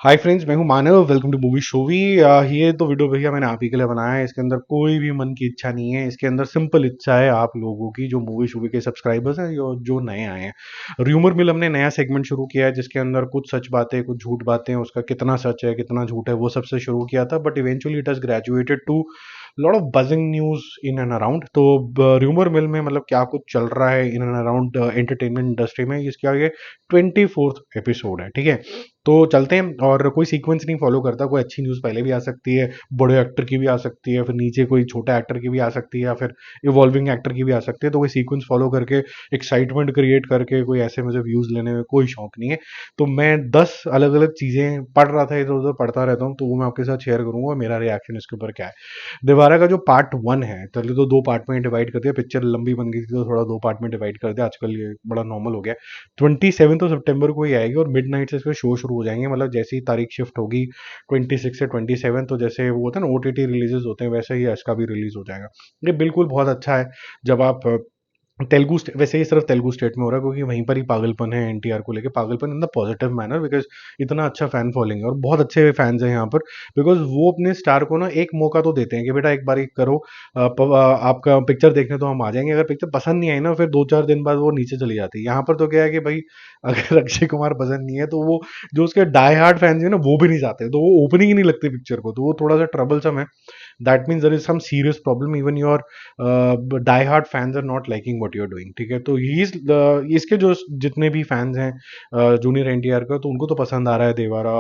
हाय friends, मैं हूं Manav. Welcome to movie शोवी। ये तो वीडियो भैया मैंने आप ही के लिए बनाया है। इसके अंदर कोई भी मन की इच्छा नहीं है। इसके अंदर सिंपल इच्छा है आप लोगों की, जो मूवी शोवी के सब्सक्राइबर्स हैं, जो नए आए हैं। र्यूमर मिल हमने नया सेगमेंट शुरू किया है, जिसके अंदर कुछ सच बातें कुछ झूठ बातें, उसका कितना सच है कितना झूठ है वो सबसे शुरू किया था। But eventually it has graduated to lot of buzzing news in and around. तो र्यूमर मिल में मतलब क्या कुछ चल रहा है in and around entertainment industry में, इसका ये 24th एपिसोड है। ठीक है, तो चलते हैं। और कोई सीक्वेंस नहीं फॉलो करता। कोई अच्छी न्यूज़ पहले भी आ सकती है, बड़े एक्टर की भी आ सकती है, फिर नीचे कोई छोटा एक्टर की भी आ सकती है, या फिर इवॉल्विंग एक्टर की भी आ सकती है। तो कोई सीक्वेंस फॉलो करके एक्साइटमेंट क्रिएट करके कोई ऐसे मुझे व्यूज़ लेने में कोई शौक नहीं है। तो मैं 10 अलग अलग चीज़ें पढ़ रहा था, इधर उधर पढ़ता रहता हूँ, तो वो मैं आपके साथ शेयर करूंगा मेरा रिएक्शन इसके ऊपर क्या है। दीवारा का जो पार्ट 1 है, चलिए तो दो पार्ट में डिवाइड कर दिया। पिक्चर लंबी बन गई थी तो थोड़ा दो पार्ट में डिवाइड कर दिया। आजकल ये बड़ा नॉर्मल हो गया। 27 सितंबर को ही आएगी और मिड नाइट से इसके शो शुरू हो जाएंगे। मतलब जैसे ही तारीख शिफ्ट होगी 26 से 27, तो जैसे वो होता है ना OTT रिलीजेस होते हैं, वैसे ही इसका भी रिलीज हो जाएगा। ये बिल्कुल बहुत अच्छा है। जब आप वैसे ही सिर्फ तेलुगु स्टेट में हो रहा है, क्योंकि वहीं पर ही पागलपन है एनटीआर को लेके। पागलपन in the positive manner, because इतना अच्छा फैन फॉलोइंग है और बहुत अच्छे फैंस हैं यहाँ पर। बिकॉज वो अपने स्टार को ना एक मौका तो देते हैं कि बेटा एक बार करो, आपका पिक्चर देखने तो हम आ जाएंगे। अगर पिक्चर पसंद नहीं आई ना, फिर 2-4 दिन बाद वो नीचे चली जाती है। यहाँ पर तो क्या है कि भाई अगर अक्षय कुमार पसंद नहीं है तो वो जो उसके डाई हार्ड फैंस हैं ना, वो भी नहीं जाते, तो वो ओपनिंग ही नहीं लगती पिक्चर को, तो वो थोड़ा सा ट्रबलसम है। That means there is some serious problem, even your die hard fans are not liking what you are doing. ठीक है, तो ही इसके जो जितने भी फैंस हैं जूनियर एनटीआर का, तो उनको तो पसंद आ रहा है Devara,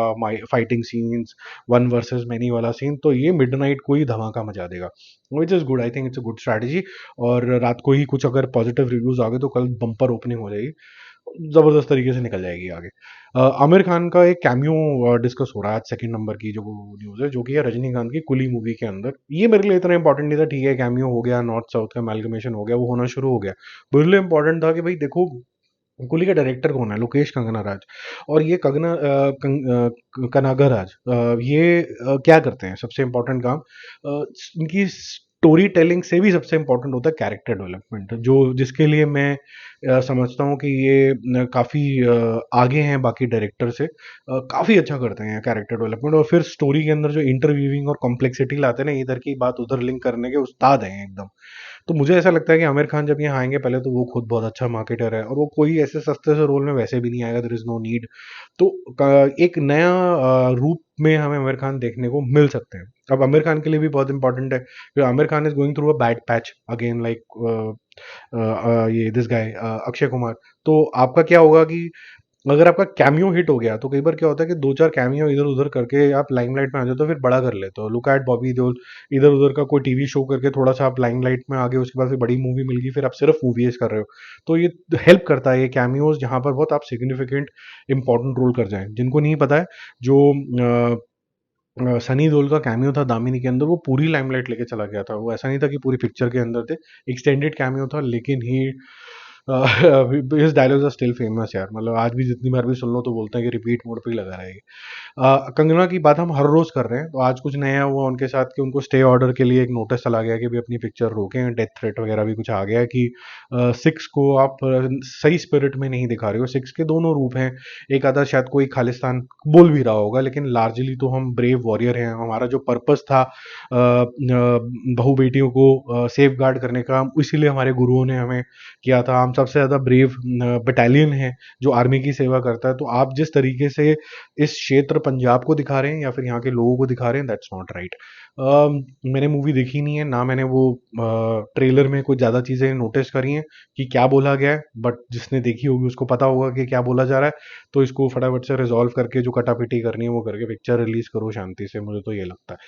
fighting scenes, one versus many वाला सीन। तो ये मिडनाइट को ही धमाका मचा देगा, which is good. I think it's a good strategy. और रात को ही कुछ अगर पॉजिटिव रिव्यूज आ गए तो कल बम्पर ओपनिंग हो जाएगी, जबरदस्त तरीके से निकल जाएगी आगे। आमिर खान का एक कैमियो डिस्कस हो रहा है आज, सेकंड नंबर की जो न्यूज़ है, जो कि है रजनीकांत की कुली मूवी के अंदर। ये मेरे लिए इतना इंपॉर्टेंट नहीं था। ठीक है, कैमियो हो गया, नॉर्थ साउथ का अमेलगमेशन हो गया, वो होना शुरू हो गया। मेरे लिए इंपॉर्टेंट था कि भाई देखो, कुली का डायरेक्टर कौन है? लोकेश कंगनाराज। और ये कनागराज, ये क्या करते हैं? सबसे इंपॉर्टेंट काम इनकी स्टोरी टेलिंग से भी सबसे इंपॉर्टेंट होता है कैरेक्टर डेवलपमेंट, जो जिसके लिए मैं समझता हूँ कि ये काफ़ी आगे हैं बाकी डायरेक्टर से। काफ़ी अच्छा करते हैं कैरेक्टर डेवलपमेंट, और फिर स्टोरी के अंदर जो इंटरव्यूइंग और कॉम्प्लेक्सिटी लाते हैं ना, इधर की बात उधर लिंक करने के उस्ताद हैं एकदम। तो मुझे ऐसा लगता है कि आमिर खान जब यहाँ आएंगे, पहले तो वो खुद बहुत अच्छा मार्केटर है और वो कोई ऐसे सस्ते से रोल में वैसे भी नहीं आएगा, देयर इज नो नीड। तो एक नया रूप में हमें आमिर खान देखने को मिल सकते हैं। अब आमिर खान के लिए भी बहुत इंपॉर्टेंट है, क्योंकि Aamir Khan is going through a bad patch again, like ये दिस गाय अक्षय कुमार। तो आपका क्या होगा कि अगर आपका कैमियो हिट हो गया, तो कई बार क्या होता है कि दो चार कैमियो इधर उधर करके आप लाइमलाइट में आ जाते हो, फिर बड़ा कर लेते हो। लुक एट बॉबी देओल, इधर उधर का कोई टीवी शो करके थोड़ा सा आप लाइमलाइट में आ गए, उसके बाद फिर बड़ी मूवी मिल गई, फिर आप सिर्फ मूवीज कर रहे हो। तो ये हेल्प करता है ये कैमियोज, जहां पर बहुत आप सिग्निफिकेंट इंपॉर्टेंट रोल कर जाएं। जिनको नहीं पता है, जो सनी देओल का कैमियो था दामिनी के अंदर, वो पूरी लाइमलाइट लेके चला गया था। वो ऐसा नहीं था कि पूरी पिक्चर के अंदर थे, एक्सटेंडेड कैमियो था, लेकिन he his dialogues are still famous यार। मतलब आज भी जितनी बार भी सुन लो तो बोलते हैं कि रिपीट मोड पे ही लगा रहेगी। कंगना की बात हम हर रोज कर रहे हैं, तो आज कुछ नया हुआ उनके साथ कि उनको स्टे ऑर्डर के लिए एक नोटिस चला गया कि भी अपनी पिक्चर रोकें। डेथ थ्रेट वगैरह भी कुछ आ गया कि 6 को आप सही स्पिरिट में नहीं दिखा रहे हो। 6 के दोनों रूप हैं। एक आधा शायद कोई खालिस्तान बोल भी रहा होगा, लेकिन लार्जली तो हम ब्रेव वॉरियर हैं। हमारा जो पर्पस था बहू बेटियों को सेफ गार्ड करने का, इसीलिए हमारे गुरुओं ने हमें किया था। हम सबसे ज़्यादा ब्रेव बटालियन है जो आर्मी की सेवा करता है। तो आप जिस तरीके से इस क्षेत्र पंजाब को दिखा रहे हैं या फिर यहाँ के लोगों को दिखा रहे हैं, दैट्स नॉट राइट। मैंने मूवी देखी नहीं है ना, मैंने वो ट्रेलर में कुछ ज़्यादा चीज़ें नोटिस करी हैं कि क्या बोला गया है, बट जिसने देखी होगी उसको पता होगा कि क्या बोला जा रहा है। तो इसको फटाफट से रिजॉल्व करके जो कटापिटी करनी है वो करके पिक्चर रिलीज करो शांति से, मुझे तो ये लगता है।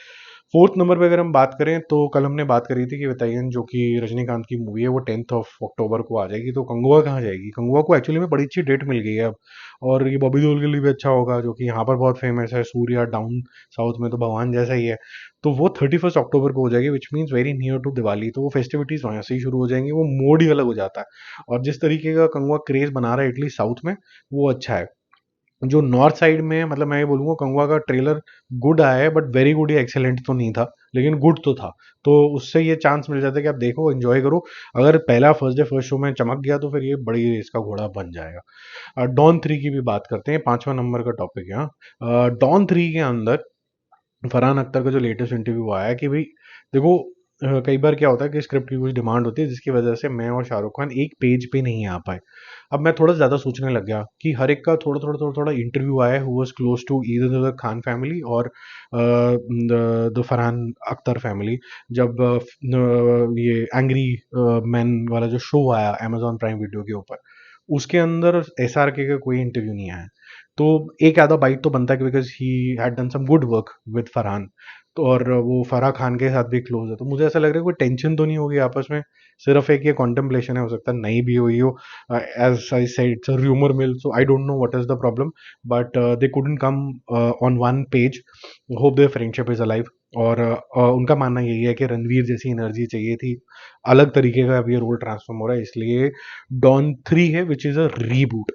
फोर्थ नंबर पे अगर हम बात करें, तो कल हमने बात करी थी कि बताइए, जो कि रजनीकांत की मूवी है, वो 10 अक्टूबर को आ जाएगी। तो कंगुआ कहाँ जाएगी? कंगुआ को एक्चुअली में बड़ी अच्छी डेट मिल गई है अब, और ये बॉबी देओल के लिए भी अच्छा होगा, जो कि यहाँ पर बहुत फेमस है। सूर्या डाउन साउथ में तो भगवान जैसा ही है। तो वो 31 अक्टूबर को हो जाएगी, which means very near to Diwali. तो वो फेस्टिविटीज वहाँ से ही शुरू हो जाएंगी, वो मोड ही अलग हो जाता है। और जिस तरीके का कंगुआ क्रेज बना रहा है एटलीस्ट साउथ में, वो अच्छा है। जो नॉर्थ साइड में है, मतलब मैं ये बोलूँगा कंगवा का ट्रेलर गुड आया है, बट वेरी गुड या एक्सेलेंट तो नहीं था, लेकिन गुड तो था। तो उससे ये चांस मिल जाता है कि आप देखो, एंजॉय करो। अगर पहला फर्स्ट डे फर्स्ट शो में चमक गया तो फिर ये बड़ी रेस का घोड़ा बन जाएगा। डॉन 3 की भी बात करते हैं, 5वां नंबर का टॉपिक है। डॉन 3 के अंदर फरहान अख्तर का जो लेटेस्ट इंटरव्यू आया है कि भाई देखो, कई बार क्या होता है कि स्क्रिप्ट की कुछ डिमांड होती है जिसकी वजह से मैं और शाहरुख खान एक पेज पे नहीं आ पाए। अब मैं थोड़ा ज़्यादा सोचने लग गया कि हर एक का थोड़ा थोड़ा थोड़ा थोड़ा इंटरव्यू आया who was close to either the Khan family और द फरहान अख्तर फैमिली। जब ये एंग्री मैन वाला जो शो आया अमेजॉन प्राइम वीडियो के ऊपर, उसके अंदर एसआरके का कोई इंटरव्यू नहीं आया। तो एक आधा बाइट तो बनता है कि because he had done some good work with Farhan, तो और वो फराह खान के साथ भी क्लोज है, तो मुझे ऐसा लग रहा है कोई टेंशन तो नहीं होगी आपस में, सिर्फ एक ये कॉन्टेम्पलेशन है, हो सकता है नहीं भी हुई हो। As I said it's a rumour mill, so I don't know what is the problem, but they couldn't come on one page. Hope their friendship is alive. और उनका मानना यही है कि रणवीर जैसी एनर्जी चाहिए थी, अलग तरीके का अभी रोल ट्रांसफॉर्म हो रहा है, इसलिए डॉन 3 है विच इज अ रीबूट।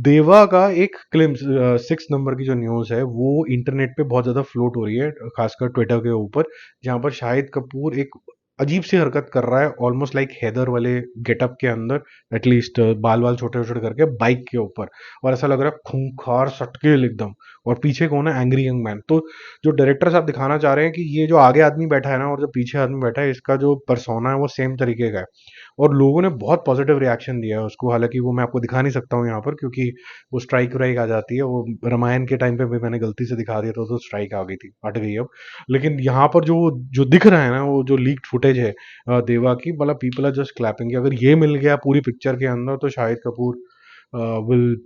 देवा का एक क्लिम्स 6 नंबर की जो न्यूज़ है वो इंटरनेट पे बहुत ज़्यादा फ्लोट हो रही है, खासकर ट्विटर के ऊपर, जहाँ पर शाहिद कपूर एक अजीब सी हरकत कर रहा है, ऑलमोस्ट लाइक हैदर वाले गेटअप के अंदर, एटलीस्ट बाल बाल छोटे छोटे करके बाइक के ऊपर, और ऐसा लग रहा है खूंखार सटकेल एकदम। और पीछे कौन है? Angry young man. तो जो डायरेक्टर साहब दिखाना चाह रहे हैं कि ये जो आगे आदमी बैठा है ना और जो पीछे आदमी बैठा है, इसका जो पर्सोना है वो सेम तरीके का है। और लोगों ने बहुत पॉजिटिव रिएक्शन दिया है उसको, हालांकि वो मैं आपको दिखा नहीं सकता हूँ यहाँ पर क्योंकि वो स्ट्राइक वाइक आ जाती है। वो रामायण के टाइम पे भी मैंने गलती से दिखा दिया था तो स्ट्राइक आ गई थी, हट गई अब। लेकिन यहाँ पर जो जो दिख रहा है ना, वो जो लीक्ड फुटेज है देवा की, मतलब पीपल आर जस्ट क्लैपिंग। अगर ये मिल गया पूरी पिक्चर के अंदर तो Shahid Kapoor will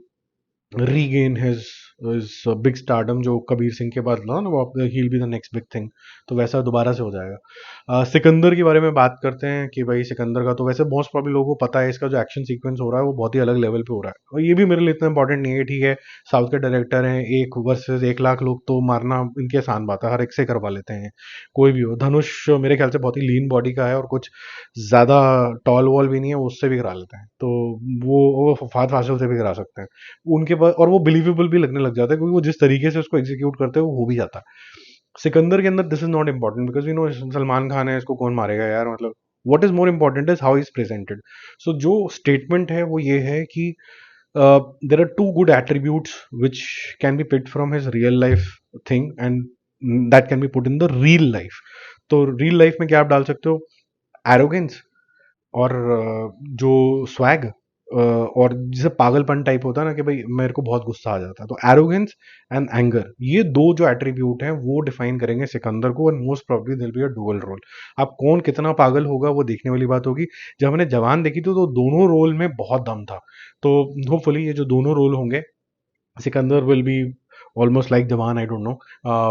regain his big stardom, जो कबीर सिंह के बाद ना वो he will be the next big thing. तो वैसा दोबारा से हो जाएगा। सिकंदर के बारे में बात करते हैं कि भाई सिकंदर का तो वैसे मोस्ट प्रॉब्ली लोगों को पता है, इसका जो एक्शन सीक्वेंस हो रहा है वो बहुत ही अलग लेवल पे हो रहा है, और ये भी मेरे लिए इतना इंपॉर्टेंट नहीं है। ठीक है, साउथ के डायरेक्टर हैं, 1 वर्सेस 1 लाख लोग तो मारना इनकी आसान बात है, हर एक से करवा लेते हैं, कोई भी हो। धनुष मेरे ख्याल से बहुत ही लीन बॉडी का है और कुछ ज़्यादा टॉल वॉल भी नहीं है, उससे भी करा लेते हैं, तो वो फहद फासिल से भी करा सकते हैं उनके पास, और वो बिलीवेबल भी लगने लग जाता है क्योंकि वो जिस तरीके से उसको एग्जीक्यूट करते हैं वो हो भी जाता है। सिकंदर के अंदर this is not important because you know Salman Khan है, इसको कौन मारेगा यार, मतलब what is more important is how is presented. So जो स्टेटमेंट है वो ये है कि there are two good attributes which can be picked from his real life thing and that can be put in the real life. तो real life में क्या आप डाल सकते हो? एरोगेंस, और जो स्वैग, और जैसे पागलपन टाइप होता है ना कि भाई मेरे को बहुत गुस्सा आ जाता है, तो एरोगेंस एंड एंगर, ये दो जो एट्रीब्यूट हैं वो डिफाइन करेंगे सिकंदर को, एंड मोस्ट प्रोबब्ली दिल बी अ डुअल रोल। अब कौन कितना पागल होगा वो देखने वाली बात होगी। जब हमने जवान देखी थी तो दोनों रोल में बहुत दम था, तो होपफुली ये जो दोनों रोल होंगे, Sikandar will be almost like जवान, आई डोंट नो,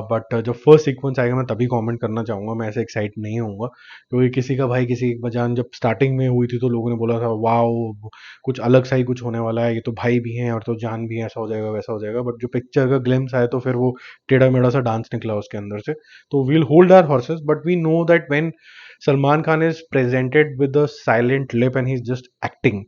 बट जब फर्स्ट सीक्वेंस आएगा मैं तभी कमेंट करना चाहूँगा, मैं ऐसे एक्साइट नहीं होऊंगा क्योंकि किसी का भाई किसी एक बजान जब स्टार्टिंग में हुई थी तो लोगों ने बोला था वाओ कुछ अलग सा ही कुछ होने वाला है, ये तो भाई भी हैं और तो जान भी है, ऐसा हो जाएगा वैसा हो जाएगा, बट जो पिक्चर का ग्लिम्स आया तो फिर वो टेढ़ा मेढ़ा सा डांस निकला उसके अंदर से। तो we'll hold our horses, but we know that when Salman Khan is presented with a silent lip and he's just acting.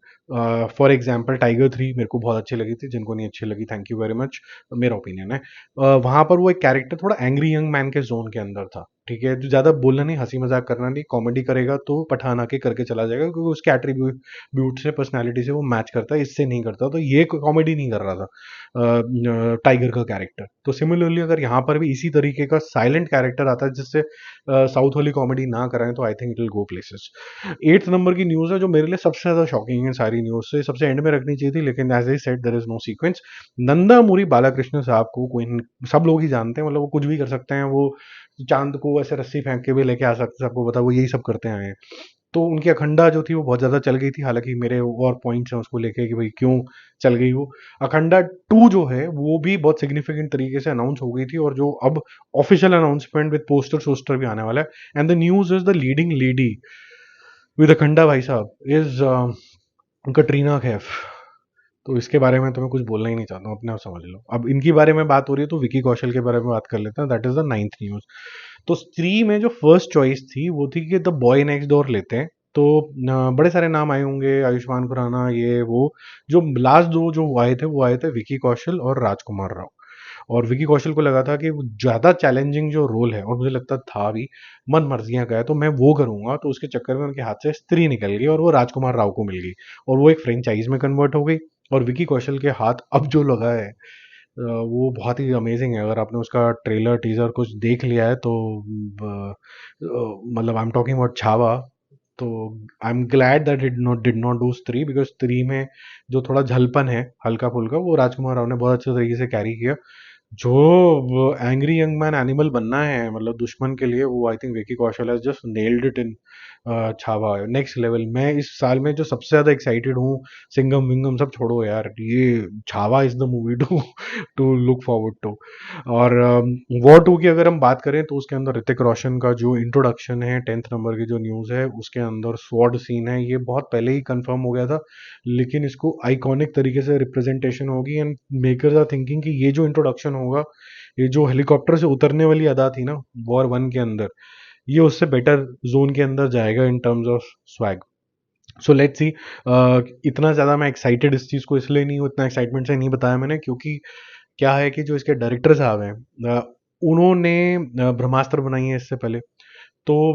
For example tiger 3 मेरे को बहुत अच्छी लगी थी, जिनको नहीं अच्छी लगी थैंक यू वेरी मच, मेरा ओपिनियन है। वहां पर वो एक कैरेक्टर थोड़ा एंग्री यंग मैन के जोन के अंदर था, ठीक है, जो ज्यादा बोलना नहीं, हंसी मजाक करना नहीं, कॉमेडी करेगा तो पठान आके करके चला जाएगा क्योंकि उसके एट्रीब्यूट से पर्सनैलिटी से वो मैच करता है, इससे नहीं करता, तो ये कॉमेडी नहीं कर रहा था टाइगर का कैरेक्टर। तो सिमिलरली अगर यहाँ पर भी इसी तरीके का साइलेंट कैरेक्टर आता है जिससे साउथ वाली कॉमेडी ना कराएं तो I think it will go places. 8 number की न्यूज़ है जो मेरे लिए सबसे ज़्यादा शॉकिंग है सारी न्यूज़ से, सबसे एंड में रखनी चाहिए थी, लेकिन as I said there is no sequence. Nandamuri Balakrishna साहब को कोई सब लोग ही जानते हैं, मतलब वो कुछ भी कर सकते हैं, वो चांद को ऐसे रस्सी फेंक के भी लेके आ सकते हैं, सबको पता वो यही सब करते आए हैं। तो उनकी अखंडा जो थी वो बहुत ज़्यादा चल गई थी, हालांकि मेरे और पॉइंट्स हैं उसको लेके कि भाई क्यों चल गई वो। अखंडा 2 जो है वो भी बहुत सिग्निफिकेंट तरीके से अनाउंस हो गई थी, और जो अब ऑफिशियल अनाउंसमेंट विद पोस्टर सोस्टर भी आने वाला है, and the news is the leading lady with Akhanda भाई साहब इज कटरीना कैफ। तो इसके बारे में तो मैं कुछ बोलना ही नहीं चाहता हूँ, अपने आप समझ लो। अब इनकी बारे में बात हो रही है तो विकी कौशल के बारे में बात कर लेते हैं, that is the 9th news. तो स्त्री में जो फर्स्ट चॉइस थी वो थी कि द बॉय नेक्स्ट डोर लेते हैं, तो बड़े सारे नाम आए होंगे, आयुष्मान खुराना, ये वो। जो लास्ट दो जो वो आए थे विकी कौशल और राजकुमार राव। और विकी कौशल को लगा था कि वो ज़्यादा चैलेंजिंग जो रोल है, और मुझे लगता था भी मन मर्जियां का है तो मैं वो करूंगा, तो उसके चक्कर में उनके हाथ से स्त्री निकल गई और वो राजकुमार राव को मिल गई, और वो एक फ्रेंचाइज में कन्वर्ट हो गई। और विकी कौशल के हाथ अब जो लगा है वो बहुत ही अमेजिंग है। अगर आपने उसका ट्रेलर टीजर कुछ देख लिया है तो मतलब I am talking about Chhaava. तो I am glad that did not do Stree, because Stree में जो थोड़ा झलपन है हल्का फुल्का, वो राजकुमार राव ने बहुत अच्छे तरीके से कैरी किया। जो एंग्री यंग मैन एनिमल बनना है मतलब दुश्मन के लिए, वो I think Vicky Kaushal has just nailed it in Chhaava, next level. मैं इस साल में जो सबसे ज्यादा एक्साइटेड हूँ, सिंगम विंगम सब छोड़ो यार, ये Chhaava is the movie to to look forward to. और वॉर टू की अगर हम बात करें तो उसके अंदर ऋतिक रोशन का जो इंट्रोडक्शन है, 10th नंबर की जो न्यूज़ है, उसके अंदर स्वॉर्ड सीन है, ये बहुत पहले ही कंफर्म हो गया था, लेकिन इसको आइकॉनिक तरीके से रिप्रेजेंटेशन होगी। एंड मेकर्स आर थिंकिंग कि ये जो इंट्रोडक्शन होगा, ये जो हेलीकॉप्टर से उतरने वाली अदा थी ना वॉर 1 के अंदर, ये उससे बेटर जोन के अंदर जाएगा in terms of swag. So let's see. इतना ज़्यादा मैं एक्साइटेड इस चीज़ को इसलिए नहीं हूँ, इतना एक्साइटमेंट से नहीं बताया मैंने, क्योंकि क्या है कि जो इसके डायरेक्टर साहब हैं, उन्होंने ब्रह्मास्त्र बनाई है इससे पहले। तो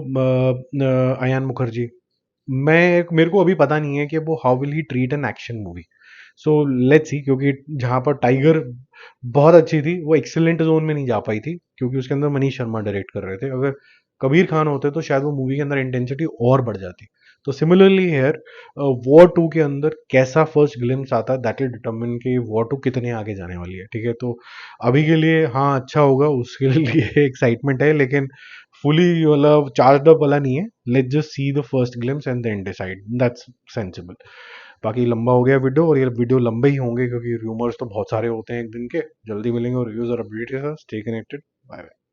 अयान मुखर्जी, मैं मेरे को अभी पता नहीं है कि वो how will he treat an action movie. So let's see, क्योंकि जहाँ पर टाइगर बहुत अच्छी थी, वो एक्सीलेंट जोन में नहीं जा पाई थी क्योंकि उसके अंदर मनीष शर्मा डायरेक्ट कर रहे थे। अगर कबीर खान होते तो शायद वो मूवी के अंदर इंटेंसिटी और बढ़ जाती। तो सिमिलरली हेयर, वॉर 2 के अंदर कैसा फर्स्ट ग्लिम्स आता है, दैट विल डिटरमिन कि वॉर 2 कितने आगे जाने वाली है। ठीक है, तो अभी के लिए हाँ अच्छा होगा उसके लिए एक्साइटमेंट है, लेकिन फुली मतलब चार्ज अप वाला नहीं है। Let's just see the first glimpse and then decide, that's sensible. बाकी लंबा हो गया वीडियो, और ये वीडियो लंबे ही होंगे क्योंकि रूमर्स तो बहुत सारे होते हैं एक दिन के। जल्दी मिलेंगे और रिव्यूज और अपडेट के साथ। Stay connected, bye bye.